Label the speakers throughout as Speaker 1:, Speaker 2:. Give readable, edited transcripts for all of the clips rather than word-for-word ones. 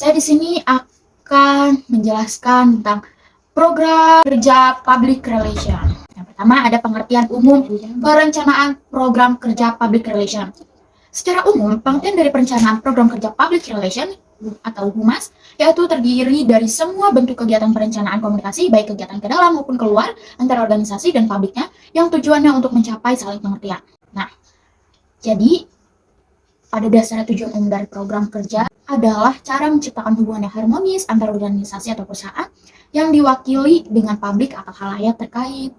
Speaker 1: Saya di sini akan menjelaskan tentang program kerja public relation. Yang pertama ada pengertian umum perencanaan program kerja public relation. Secara umum, pengertian dari perencanaan program kerja public relation atau humas yaitu terdiri dari semua bentuk kegiatan perencanaan komunikasi baik kegiatan ke dalam maupun keluar antara organisasi dan publiknya yang tujuannya untuk mencapai saling pengertian. Nah, jadi pada dasarnya tujuan umum dari program kerja adalah cara menciptakan hubungan yang harmonis antara organisasi atau perusahaan yang diwakili dengan publik atau khalayak terkait.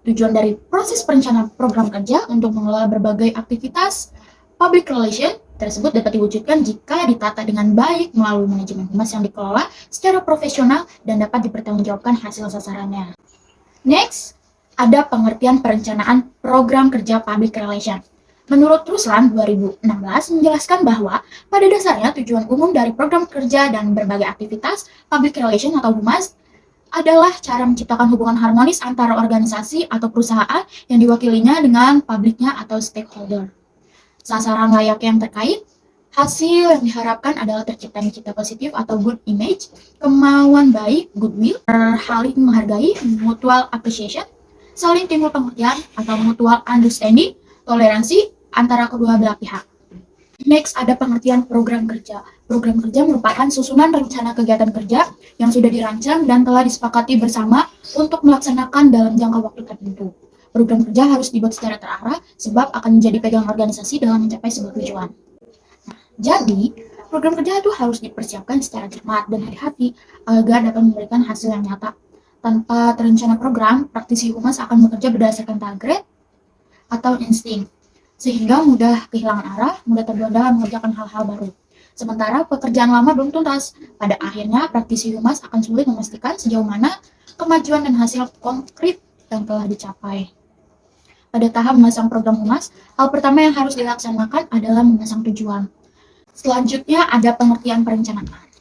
Speaker 1: Tujuan dari proses perencanaan program kerja untuk mengelola berbagai aktivitas public relation tersebut dapat diwujudkan jika ditata dengan baik melalui manajemen humas yang dikelola secara profesional dan dapat dipertanggungjawabkan hasil sasarannya. Next, ada pengertian perencanaan program kerja public relation. Menurut Ruslan 2016 menjelaskan bahwa pada dasarnya tujuan umum dari program kerja dan berbagai aktivitas public relation atau humas adalah cara menciptakan hubungan harmonis antara organisasi atau perusahaan yang diwakilinya dengan publiknya atau stakeholder. Sasaran layak yang terkait, hasil yang diharapkan adalah terciptanya citra positif atau good image, kemauan baik, goodwill, saling menghargai, mutual appreciation, saling timbul pengertian atau mutual understanding, toleransi antara kedua belah pihak. Next, ada pengertian program kerja. Program kerja merupakan susunan rencana kegiatan kerja yang sudah dirancang dan telah disepakati bersama untuk melaksanakan dalam jangka waktu tertentu. Program kerja harus dibuat secara terarah sebab akan menjadi pegangan organisasi dalam mencapai sebuah tujuan. Jadi, program kerja itu harus dipersiapkan secara cermat dan hati-hati agar dapat memberikan hasil yang nyata. Tanpa terencana program, praktisi humas akan bekerja berdasarkan target atau insting, sehingga mudah kehilangan arah, mudah tergoda dalam mengerjakan hal-hal baru. Sementara pekerjaan lama belum tuntas, pada akhirnya praktisi humas akan sulit memastikan sejauh mana kemajuan dan hasil konkret yang telah dicapai. Pada tahap memasang program humas, hal pertama yang harus dilaksanakan adalah memasang tujuan. Selanjutnya ada pengertian perencanaan.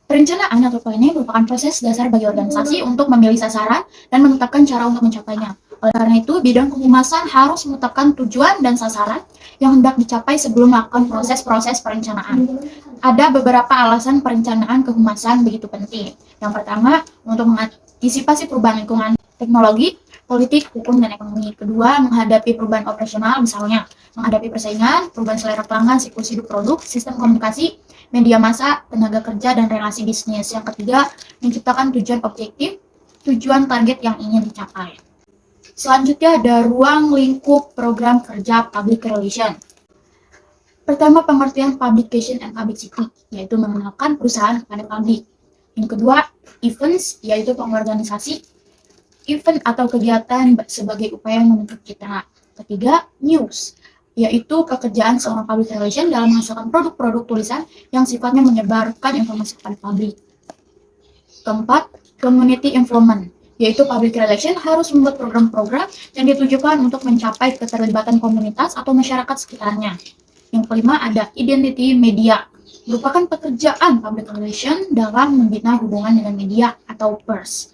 Speaker 1: Perencanaan atau planning merupakan proses dasar bagi organisasi untuk memilih sasaran dan menetapkan cara untuk mencapainya. Oleh karena itu, bidang kehumasan harus menetapkan tujuan dan sasaran yang hendak dicapai sebelum melakukan proses-proses perencanaan. Ada beberapa alasan perencanaan kehumasan begitu penting. Yang pertama, untuk mengantisipasi perubahan lingkungan teknologi, politik, hukum, dan ekonomi. Kedua, menghadapi perubahan operasional, misalnya menghadapi persaingan, perubahan selera pelanggan, siklus hidup produk, sistem komunikasi, media massa, tenaga kerja, dan relasi bisnis. Yang ketiga, menciptakan tujuan objektif, tujuan target yang ingin dicapai. Selanjutnya ada ruang lingkup program kerja public relation. Pertama, pengertian publication and publicity, yaitu mengenalkan perusahaan kepada publik. Yang kedua, events, yaitu pengorganisasi event atau kegiatan sebagai upaya membentuk citra. Ketiga, news, yaitu pekerjaan seorang public relation dalam menghasilkan produk-produk tulisan yang sifatnya menyebarkan informasi kepada publik. Keempat, community involvement, yaitu public relation harus membuat program-program yang ditujukan untuk mencapai keterlibatan komunitas atau masyarakat sekitarnya. Yang kelima ada identity media, merupakan pekerjaan public relation dalam membina hubungan dengan media atau pers.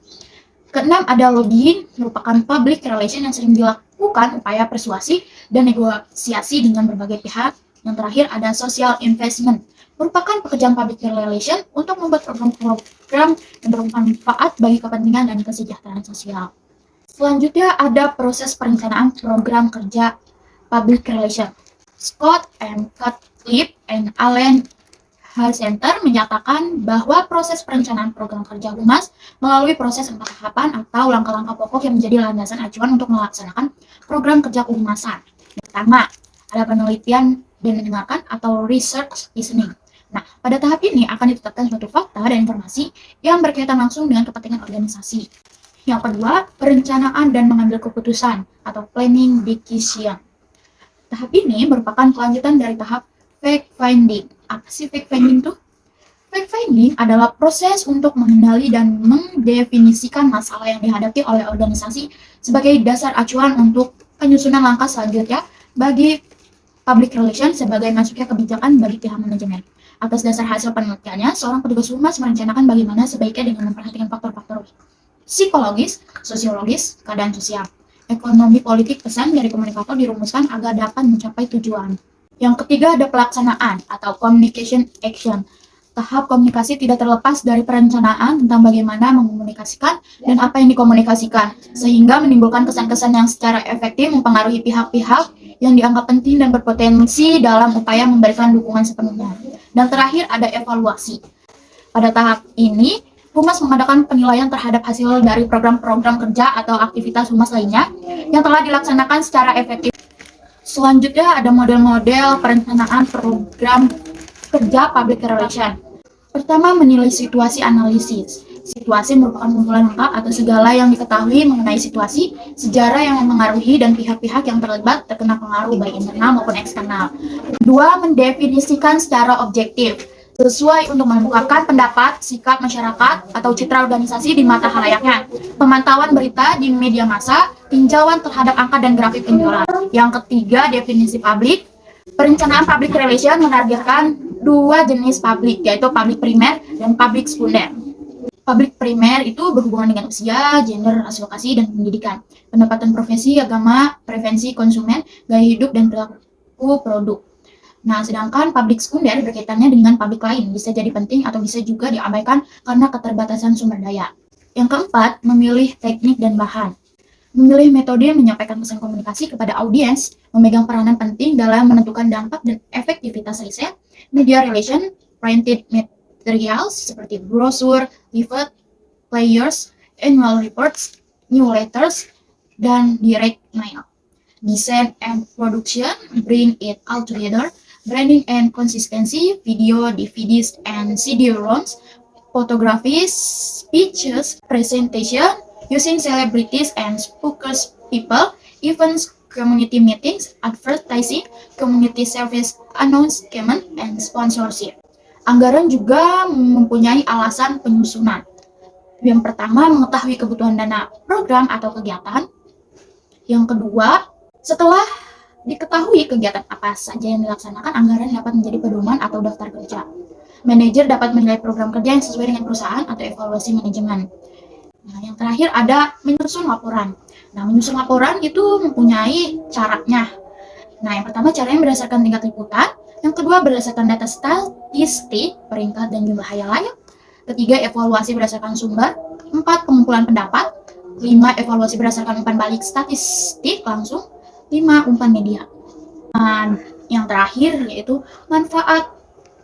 Speaker 1: Keenam ada lobbying, merupakan public relation yang sering dilakukan upaya persuasi dan negosiasi dengan berbagai pihak. Yang terakhir ada social investment, merupakan pekerjaan public relation untuk membuat program-program yang bermanfaat bagi kepentingan dan kesejahteraan sosial. Selanjutnya ada proses perencanaan program kerja public relation. Scott and Cutlip and Allen Center menyatakan bahwa proses perencanaan program kerja humas melalui proses 4 tahapan atau langkah-langkah pokok yang menjadi landasan acuan untuk melaksanakan program kerja kehumasan. Yang pertama, ada penelitian dan mendengarkan atau research listening. Nah, pada tahap ini akan ditetapkan suatu fakta dan informasi yang berkaitan langsung dengan kepentingan organisasi. Yang kedua, perencanaan dan mengambil keputusan atau planning decision. Tahap ini merupakan kelanjutan dari tahap fact finding. Apa sih fact finding itu? Fact finding adalah proses untuk mengenali dan mendefinisikan masalah yang dihadapi oleh organisasi sebagai dasar acuan untuk penyusunan langkah selanjutnya bagi public relation sebagai masuknya kebijakan bagi pihak manajemen. Atas dasar hasil penelitiannya, seorang petugas humas merencanakan bagaimana sebaiknya dengan memperhatikan faktor-faktor psikologis, sosiologis, keadaan sosial, ekonomi, politik. Pesan dari komunikator dirumuskan agar dapat mencapai tujuan. Yang ketiga ada pelaksanaan atau communication action. tahap komunikasi tidak terlepas dari perencanaan tentang bagaimana mengkomunikasikan dan apa yang dikomunikasikan, sehingga menimbulkan kesan-kesan yang secara efektif mempengaruhi pihak-pihak yang dianggap penting dan berpotensi dalam upaya memberikan dukungan sepenuhnya. Dan terakhir ada evaluasi. Pada tahap ini, Humas mengadakan penilaian terhadap hasil dari program-program kerja atau aktivitas Humas lainnya yang telah dilaksanakan secara efektif. Selanjutnya ada model-model perencanaan program kerja public relation. Pertama, menilai situasi analisis. Situasi merupakan kumpulan lengkap atau segala yang diketahui mengenai situasi, sejarah yang mempengaruhi dan pihak-pihak yang terlibat terkena pengaruh baik internal maupun eksternal. Kedua, mendefinisikan secara objektif, sesuai untuk membukakan pendapat, sikap masyarakat, atau citra organisasi di mata halayaknya. Pemantauan berita di media massa, tinjauan terhadap angka dan grafik penjualan. Yang ketiga, definisi publik. Perencanaan public relation menargetkan dua jenis publik, yaitu publik primer dan publik sekunder. Publik primer itu berhubungan dengan usia, gender, ras, lokasi, dan pendidikan, pendapatan profesi, agama, preferensi konsumen, gaya hidup, dan perilaku produk. Nah, sedangkan publik sekunder berkaitannya dengan publik lain, bisa jadi penting atau bisa juga diabaikan karena keterbatasan sumber daya. Yang keempat, memilih teknik dan bahan. Memilih metode menyampaikan pesan komunikasi kepada audiens, memegang peranan penting dalam menentukan dampak dan efektivitas riset, media relation, printed materials seperti brosur, leaflet, flyers, annual reports, newsletters, dan direct mail. Design and production, bring it all together, branding and consistency, video, DVDs and CD-ROMs, photography, speeches, presentation, using celebrities and spokes people, events, community meetings, advertising, community service announcement, and sponsorship. Anggaran juga mempunyai alasan penyusunan. Yang pertama, mengetahui kebutuhan dana program atau kegiatan. Yang kedua, setelah diketahui kegiatan apa saja yang dilaksanakan, anggaran dapat menjadi pedoman atau daftar kerja. Manajer dapat menilai program kerja yang sesuai dengan perusahaan atau evaluasi manajemen. Nah, yang terakhir ada menyusun laporan. Nah, menyusun laporan itu mempunyai caranya. Nah, yang pertama caranya berdasarkan tingkat liputan. Yang kedua berdasarkan data statistik, peringkat dan jumlah halayak. Ketiga, evaluasi berdasarkan sumber. 4, pengumpulan pendapat. 5, evaluasi berdasarkan umpan balik statistik langsung. 5, umpan media. Nah, yang terakhir yaitu manfaat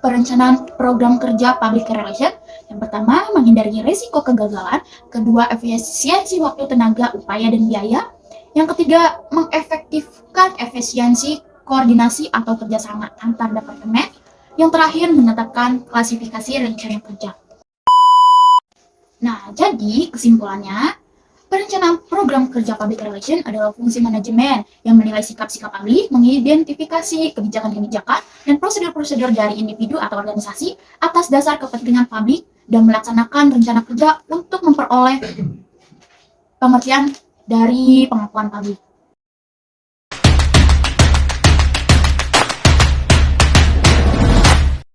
Speaker 1: perencanaan program kerja public relation. Yang pertama, menghindari risiko kegagalan. Kedua, efisiensi waktu, tenaga, upaya, dan biaya. Yang ketiga, mengefektifkan efisiensi koordinasi atau kerjasama antar departemen. Yang terakhir, menetapkan klasifikasi rencana kerja. Nah, jadi kesimpulannya, perencanaan program kerja public relation adalah fungsi manajemen yang menilai sikap-sikap publik, mengidentifikasi kebijakan-kebijakan, dan prosedur-prosedur dari individu atau organisasi atas dasar kepentingan publik dan melaksanakan rencana kerja untuk memperoleh pengertian dari pengakuan publik.